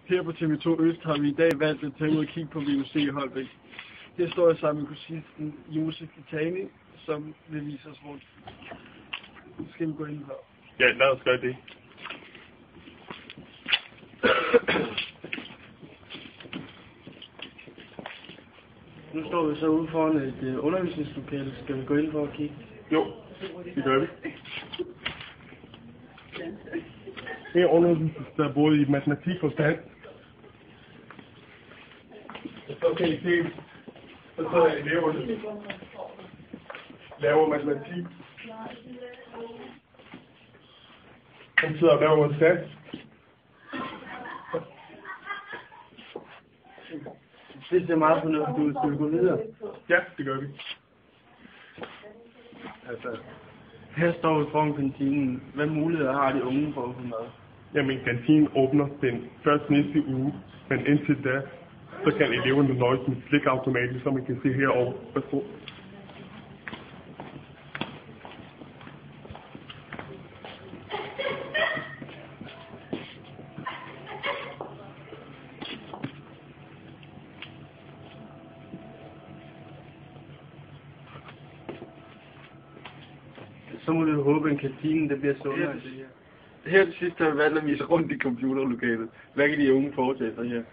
Her på TV2 Øst har vi i dag valgt at tage ud og kigge på VUC i Holbæk. Her står jeg sammen med kursisten Josef Kitani, som vil vise os rundt. Nu skal vi gå ind her. Ja, lad os gøre det. Nu står vi så ude foran et undervisningslokale. Skal vi gå ind for at kigge? Jo, det gør vi. Her undervises der både i matematik og stand. Så kan I se, så sidder eleverne laver matematik. De sidder og laver stand. Det ser meget fornuftigt ud. Skal vi gå videre? Ja, det gør vi. Altså, her står vi foran kantinen. Hvad muligheder har de unge for at få mad? Jamen, kantinen åbner den først næste uge, men indtil da, så kan eleverne nøjes med slikautomaten, som man kan se herovre. Værsgo. Så må vi jo håbe, at kantinen det bliver sundere end det her. Her til sidst har vi valgt at vise rundt i computerlokalet. Hvad kan de unge foretage sig her?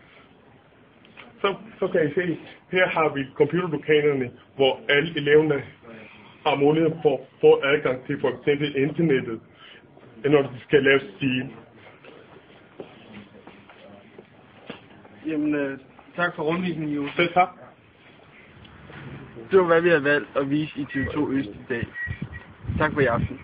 Så kan I se, her har vi computerlokalerne, hvor alle eleverne har mulighed for at få adgang til for eksempel internettet, når de skal lave stil. Jamen, tak for rundvisningen, Josef. Selv tak. Det var hvad vi har valgt at vise i TV2 Øst i dag. Tak for i aften.